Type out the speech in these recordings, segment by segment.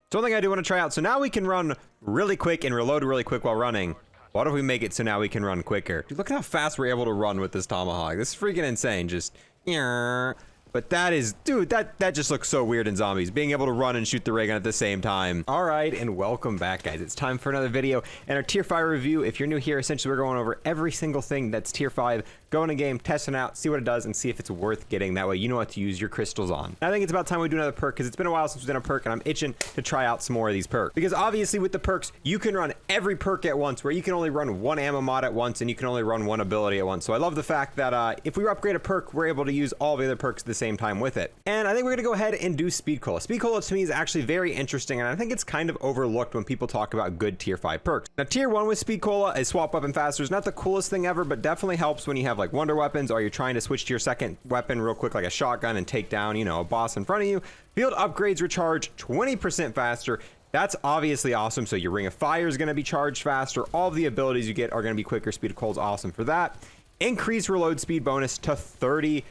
So one thing I do want to try out, so now we can run really quick and reload really quick while running. What if we make it so now we can run quicker? Dude, look at how fast we're able to run with this tomahawk. This is freaking insane. Just, but that is, dude, that just looks so weird in zombies. Being able to run and shoot the ray gun at the same time. All right, and welcome back, guys. It's time for another video and our tier 5 review. If you're new here, essentially we're going over every single thing that's tier 5. Go in a game, test it out, see what it does, and see if it's worth getting. That way you know what to use your crystals on. I think it's about time we do another perk, because it's been a while since we've done a perk, and I'm itching to try out some more of these perks. Because obviously with the perks, you can run every perk at once, where you can only run one ammo mod at once, and you can only run one ability at once. So I love the fact that if we upgrade a perk, we're able to use all the other perks at the same time with it. And I think we're going to go ahead and do Speed Cola. Speed Cola to me is actually very interesting, and I think it's kind of overlooked when people talk about good tier 5 perks. Now tier 1 with Speed Cola is swap weapon faster. It's not the coolest thing ever, but definitely helps when you have like wonder weapons, or you're trying to switch to your second weapon real quick like a shotgun and take down, you know, a boss in front of you. Field upgrades recharge 20% faster. That's obviously awesome. So your Ring of Fire is going to be charged faster. All of the abilities you get are going to be quicker. Speed Cola is awesome for that. Increase reload speed bonus to 30%.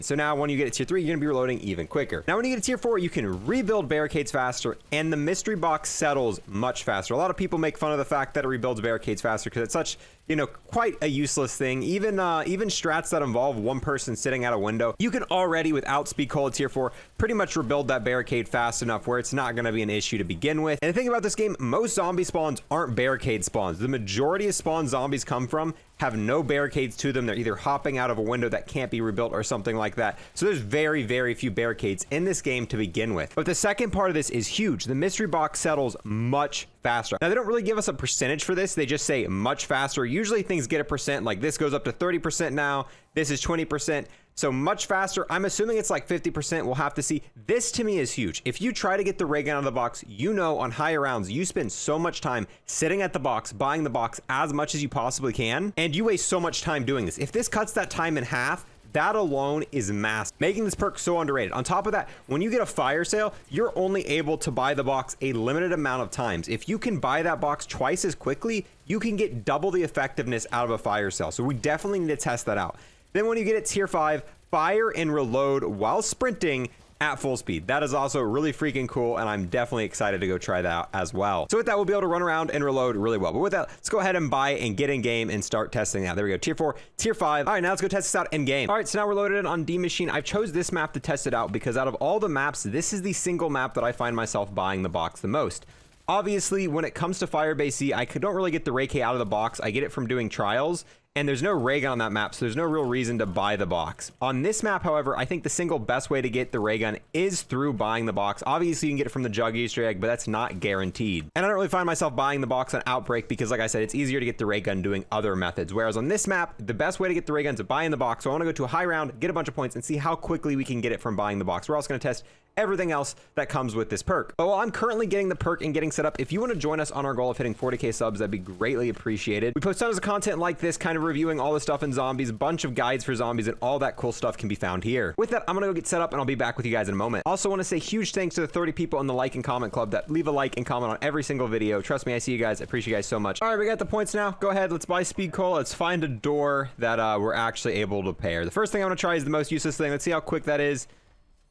So now when you get to tier 3, you're gonna be reloading even quicker. Now when you get to tier 4, you can rebuild barricades faster, and the mystery box settles much faster. A lot of people make fun of the fact that it rebuilds barricades faster because it's such, you know, quite a useless thing. Even strats that involve one person sitting at a window, you can already, without Speed Cola tier 4, pretty much rebuild that barricade fast enough where it's not gonna be an issue to begin with. And the thing about this game, most zombie spawns aren't barricade spawns. The majority of spawns zombies come from have no barricades to them. They're either hopping out of a window that can't be rebuilt or something like that. So there's very, very few barricades in this game to begin with. But the second part of this is huge. The mystery box settles much faster. Now they don't really give us a percentage for this. They just say much faster. Usually things get a percent, like this goes up to 30% now. This is 20%. So much faster. I'm assuming it's like 50%. We'll have to see. This to me is huge. If you try to get the ray gun out of the box, you know on higher rounds, you spend so much time sitting at the box, buying the box as much as you possibly can, and you waste so much time doing this. If this cuts that time in half, that alone is massive, making this perk so underrated. On top of that, when you get a fire sale, you're only able to buy the box a limited amount of times. If you can buy that box twice as quickly, you can get double the effectiveness out of a fire sale. So we definitely need to test that out. Then when you get it tier 5, fire and reload while sprinting at full speed. That is also really freaking cool, and I'm definitely excited to go try that out as well. So with that, we'll be able to run around and reload really well. But with that, let's go ahead and buy and get in game and start testing out. There we go, tier 4, tier 5. All right, now let's go test this out in game. All right, so now we're loaded in on D Machine. I've chose this map to test it out because out of all the maps, this is the single map that I find myself buying the box the most. Obviously, when it comes to FIREBASE-Z, I don't really get the Ray K out of the box. I get it from doing trials, and there's no ray gun on that map, so there's no real reason to buy the box. On this map, however, I think the single best way to get the ray gun is through buying the box. Obviously, you can get it from the Jug Easter egg, but that's not guaranteed. And I don't really find myself buying the box on Outbreak because, like I said, it's easier to get the ray gun doing other methods. Whereas on this map, the best way to get the ray gun is to buy in the box. So I want to go to a high round, get a bunch of points, and see how quickly we can get it from buying the box. We're also going to test everything else that comes with this perk. But while I'm currently getting the perk and getting set up, if you want to join us on our goal of hitting 40k subs, that'd be greatly appreciated. We post tons of content like this, kind of reviewing all the stuff in zombies, a bunch of guides for zombies, and all that cool stuff can be found here. With that, I'm gonna go get set up and I'll be back with you guys in a moment. Also want to say huge thanks to the 30 people in the like and comment club that leave a like and comment on every single video. Trust me, I see you guys. I appreciate you guys so much. All right, we got the points now. Go ahead, let's buy Speed Cola. Let's find a door that we're actually able to pair. The first thing I'm gonna try is the most useless thing. Let's see how quick that is.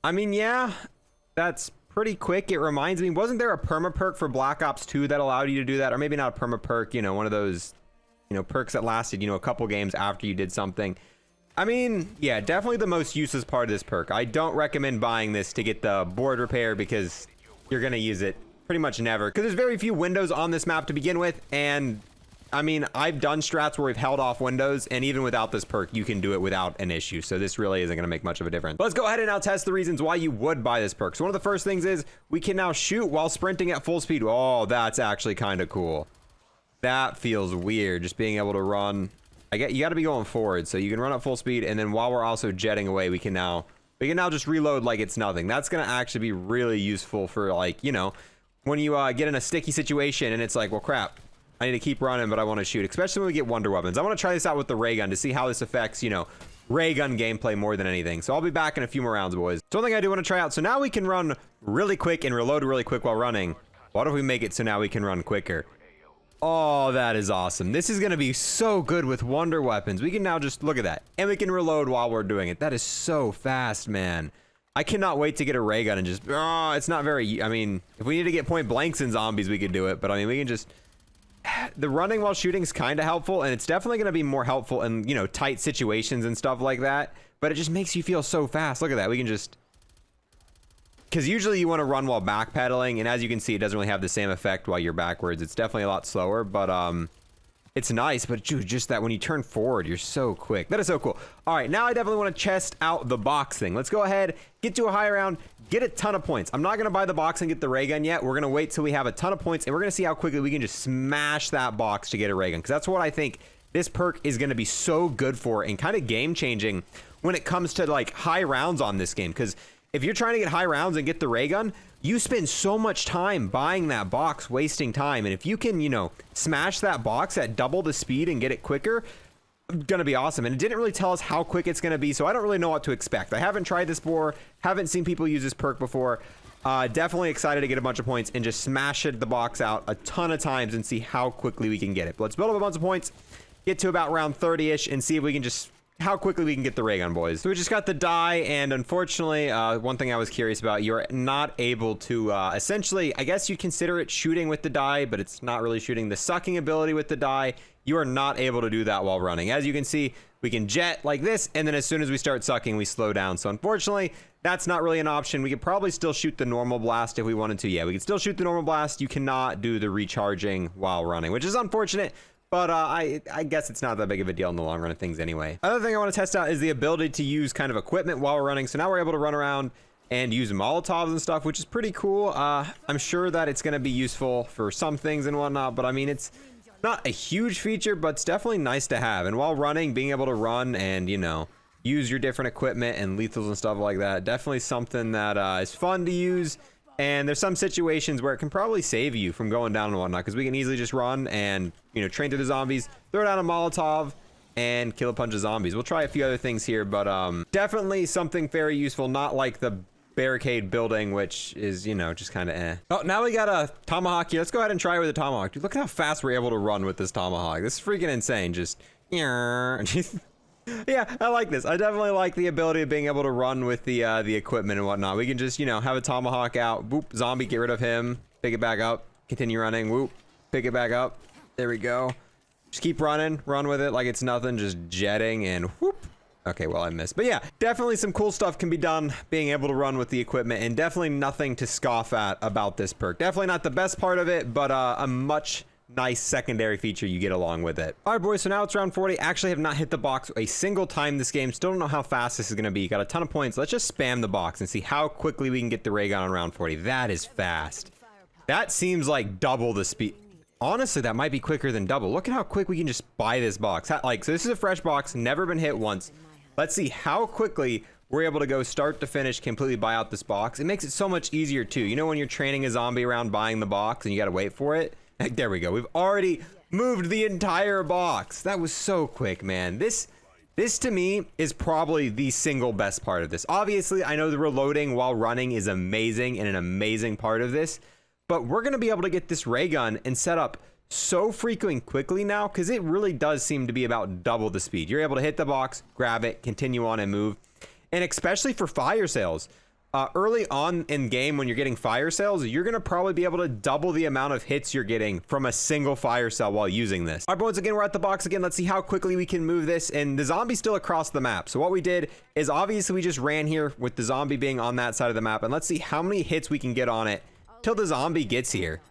I mean, yeah, that's pretty quick. It reminds me, wasn't there a perma perk for Black Ops 2 that allowed you to do that? Or maybe not a perma perk, you know, one of those, you know, perks that lasted, you know, a couple games after you did something. I mean, yeah, definitely the most useless part of this perk. I don't recommend buying this to get the board repair because you're gonna use it pretty much never, because there's very few windows on this map to begin with. And I mean, I've done strats where we've held off windows, and even without this perk, you can do it without an issue. So this really isn't going to make much of a difference. But let's go ahead and now test the reasons why you would buy this perk. So one of the first things is we can now shoot while sprinting at full speed. Oh, that's actually kind of cool. That feels weird, just being able to run. You got to be going forward, so you can run at full speed, and then while we're also jetting away, we can now just reload like it's nothing. That's going to actually be really useful for, like, you know, when you get in a sticky situation and it's like, well, crap, I need to keep running, but I want to shoot, especially when we get wonder weapons. I want to try this out with the ray gun to see how this affects, you know, ray gun gameplay more than anything. So I'll be back in a few more rounds, boys. So one thing I do want to try out, so now we can run really quick and reload really quick while running. What if we make it so now we can run quicker? Oh, that is awesome. This is going to be so good with wonder weapons. We can now just look at that, and we can reload while we're doing it. That is so fast, man. I cannot wait to get a ray gun and just, it's not very, I mean, if we need to get point blanks in zombies, we could do it. But I mean, we can just, the running while shooting is kind of helpful, and it's definitely going to be more helpful in, you know, tight situations and stuff like that. But it just makes you feel so fast. Look at that. We can just, because usually you want to run while backpedaling, and as you can see, it doesn't really have the same effect while you're backwards. It's definitely a lot slower, but it's nice. But dude, just that when you turn forward, you're so quick. That is so cool. All right, now I definitely want to chest out the box thing. Let's go ahead, get to a high round, get a ton of points. I'm not going to buy the box and get the ray gun yet. We're going to wait till we have a ton of points, and we're going to see how quickly we can just smash that box to get a ray gun, because that's what I think this perk is going to be so good for and kind of game changing when it comes to like high rounds on this game. Because if you're trying to get high rounds and get the ray gun, you spend so much time buying that box, wasting time. And if you can, you know, smash that box at double the speed and get it quicker, gonna be awesome. And it didn't really tell us how quick it's gonna be, so I don't really know what to expect. I haven't tried this before, haven't seen people use this perk before. Definitely excited to get a bunch of points and just smash the box out a ton of times and see how quickly we can get it. But let's build up a bunch of points, get to about round 30-ish, and see if we can just, how quickly we can get the ray gun, boys. So we just got the die, and unfortunately, one thing I was curious about, you're not able to, essentially, I guess you consider it shooting with the die, but it's not really shooting. The sucking ability with the die, you are not able to do that while running. As you can see, we can jet like this, and then as soon as we start sucking, we slow down. So unfortunately, that's not really an option. We could probably still shoot the normal blast if we wanted to. Yeah, we could still shoot the normal blast. You cannot do the recharging while running, which is unfortunate. But I guess it's not that big of a deal in the long run of things anyway. Other thing I want to test out is the ability to use kind of equipment while we're running. So now we're able to run around and use Molotovs and stuff, which is pretty cool. I'm sure that it's going to be useful for some things and whatnot, but I mean, it's not a huge feature, but it's definitely nice to have. And while running, being able to run and, you know, use your different equipment and lethals and stuff like that, definitely something that is fun to use. And there's some situations where it can probably save you from going down and whatnot, because we can easily just run and, you know, train through the zombies, throw down a Molotov, and kill a bunch of zombies. We'll try a few other things here, but definitely something very useful, not like the barricade building, which is, you know, just kind of eh. Oh, now we got a tomahawk here. Let's go ahead and try with a tomahawk. Dude, look at how fast we're able to run with this tomahawk. This is freaking insane. Just, yeah, I like this. I definitely like the ability of being able to run with the equipment and whatnot. We can just, you know, have a tomahawk out, whoop, zombie, get rid of him, pick it back up, continue running, whoop, pick it back up. There we go. Just keep running, run with it like it's nothing, just jetting and whoop. Okay, well, I missed. But yeah, definitely some cool stuff can be done being able to run with the equipment, and definitely nothing to scoff at about this perk. Definitely not the best part of it, but a much nice secondary feature you get along with it. All right, boys, so now it's round 40. Actually have not hit the box a single time this game. Still don't know how fast this is going to be. Got a ton of points. Let's just spam the box and see how quickly we can get the ray gun on round 40. That is fast. That seems like double the speed. Honestly, that might be quicker than double. Look at how quick we can just buy this box. Like, so this is a fresh box, never been hit once. Let's see how quickly we're able to go start to finish, completely buy out this box. It makes it so much easier too. You know, when you're training a zombie around buying the box and you got to wait for it. There we go. We've already moved the entire box. That was so quick, man. This to me is probably the single best part of this. Obviously, I know the reloading while running is amazing and an amazing part of this, but we're going to be able to get this ray gun and set up so freaking quickly now, because it really does seem to be about double the speed. You're able to hit the box, grab it, continue on and move. And especially for fire sales. Early on in game, when you're getting fire sales, you're going to probably be able to double the amount of hits you're getting from a single fire cell while using this. All right, once again, we're at the box again. Let's see how quickly we can move this. And the zombie's still across the map. So what we did is obviously we just ran here with the zombie being on that side of the map. And let's see how many hits we can get on it till the zombie gets here.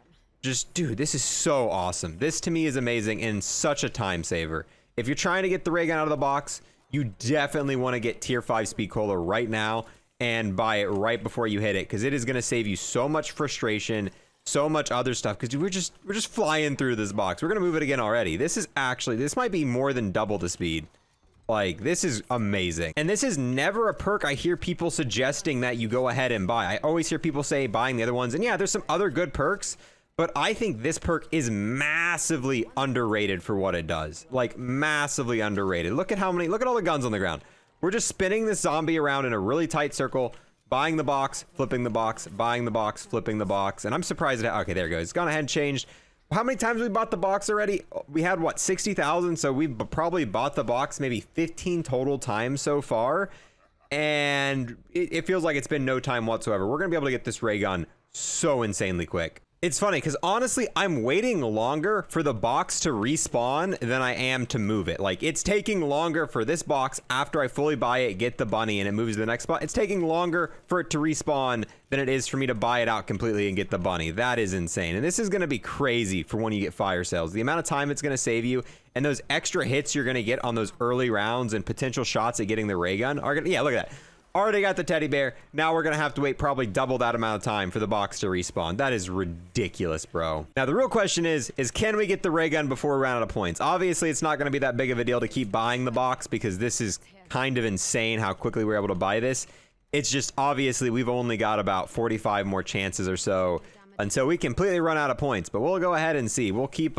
Just, dude, this is so awesome. This to me is amazing and such a time saver. If you're trying to get the ray gun out of the box, you definitely want to get tier 5 speed cola right now and buy it right before you hit it, because it is going to save you so much frustration, so much other stuff, because we're just flying through this box. We're going to move it again already. This might be more than double the speed. Like, this is amazing. And this is never a perk I hear people suggesting that you go ahead and buy. I always hear people say buying the other ones, and yeah, there's some other good perks, but I think this perk is massively underrated for what it does. Like, massively underrated. Look at all the guns on the ground. We're just spinning this zombie around in a really tight circle, buying the box, flipping the box, buying the box, flipping the box. And I'm surprised at how, okay, there it goes. It's gone ahead and changed. How many times we bought the box already? We had, what, 60,000? So we've probably bought the box maybe 15 total times so far. and it feels like it's been no time whatsoever. We're gonna be able to get this ray gun so insanely quick. It's funny because honestly, I'm waiting longer for the box to respawn than I am to move it. Like, it's taking longer for this box after I fully buy it, get the bunny, and it moves to the next spot. It's taking longer for it to respawn than it is for me to buy it out completely and get the bunny. That is insane. And this is going to be crazy for when you get fire sales. The amount of time it's going to save you and those extra hits you're going to get on those early rounds and potential shots at getting the ray gun are going to, yeah, look at that. Already got the teddy bear. Now we're going to have to wait probably double that amount of time for the box to respawn. That is ridiculous, bro. Now, the real question is can we get the ray gun before we run out of points? Obviously, it's not going to be that big of a deal to keep buying the box because this is kind of insane how quickly we're able to buy this. It's just obviously we've only got about 45 more chances or so until we completely run out of points. But we'll go ahead and see. We'll keep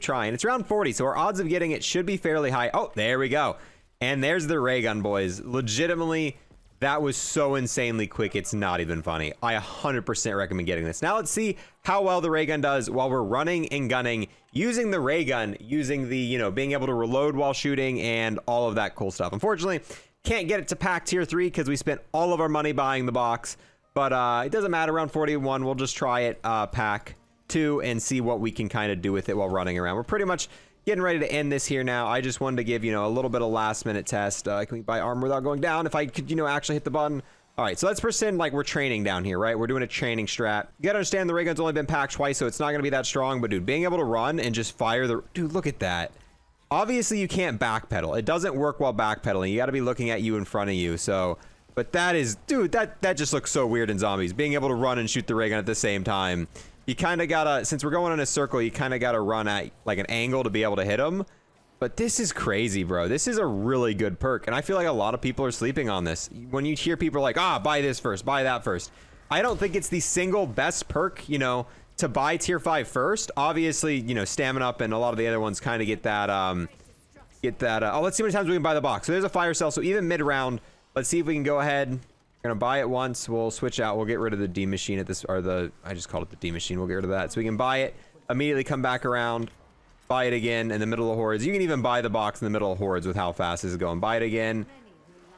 trying. It's around 40, so our odds of getting it should be fairly high. Oh, there we go. And there's the ray gun, boys. Legitimately, that was so insanely quick, it's not even funny. I 100% recommend getting this. Now let's see how well the ray gun does while we're running and gunning, using the ray gun, using the, you know, being able to reload while shooting and all of that cool stuff. Unfortunately, can't get it to pack tier 3 because we spent all of our money buying the box. But it doesn't matter, around 41, we'll just try it pack 2 and see what we can kind of do with it while running around. We're pretty much getting ready to end this here now. I just wanted to give, you know, a little bit of last minute test. Can we buy armor without going down? If I could, you know, actually hit the button. All right, so let's pretend like we're training down here, right? We're doing a training strat. You gotta understand the ray gun's only been packed twice, so it's not gonna be that strong. But dude, being able to run and just fire the, dude, look at that. Obviously you can't backpedal. It doesn't work while backpedaling. You gotta be looking at you in front of you. So, but that is, dude, that just looks so weird in zombies. Being able to run and shoot the ray gun at the same time. You kind of gotta, since we're going in a circle, you kind of gotta run at like an angle to be able to hit them. But this is crazy, bro. This is a really good perk. And I feel like a lot of people are sleeping on this. When you hear people like, buy this first, buy that first. I don't think it's the single best perk, you know, to buy tier 5 first. Obviously, you know, Stamina Up and a lot of the other ones kind of get that, oh, let's see how many times we can buy the box. So there's a fire cell. So even mid-round, let's see if we can go ahead. We're gonna buy it once. We'll switch out. We'll get rid of the D machine at this, or the, I just called it the D machine. We'll get rid of that. So we can buy it, immediately come back around, buy it again in the middle of hordes. You can even buy the box in the middle of hordes with how fast this is going. Buy it again.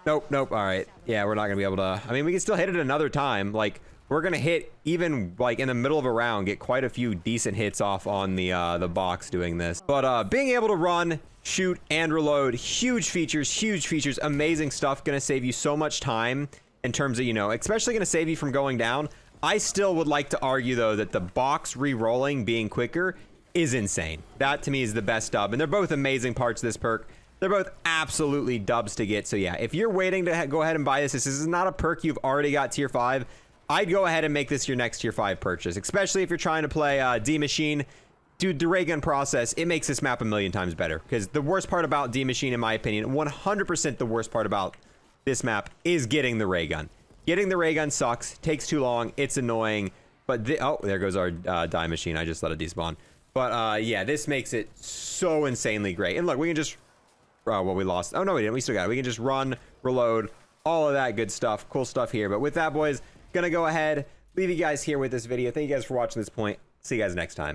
Nope. All right. Yeah, we're not gonna be able to. I mean, we can still hit it another time. Like, we're gonna hit even like in the middle of a round, get quite a few decent hits off on the box doing this. But being able to run, shoot, and reload, huge features, amazing stuff. Gonna save you so much time in terms of, you know, especially gonna save you from going down. I still would like to argue though that the box re-rolling being quicker is insane. That to me is the best dub, and they're both amazing parts of this perk. They're both absolutely dubs to get. So yeah, if you're waiting to go ahead and buy this is not a perk you've already got tier 5. I'd go ahead and make this your next tier 5 purchase, especially if you're trying to play D Machine. Dude, the ray gun process, it makes this map a million times better, because the worst part about D Machine, in my opinion, 100% the worst part about this map is getting the ray gun. Getting the ray gun sucks, takes too long, it's annoying, but oh, there goes our die machine. I just let it despawn. But yeah, this makes it so insanely great. And look, we can just, well, we lost. Oh no, we didn't. We still got it. We can just run, reload, all of that good stuff. Cool stuff here. But with that, boys, gonna go ahead, leave you guys here with this video. Thank you guys for watching this point. See you guys next time.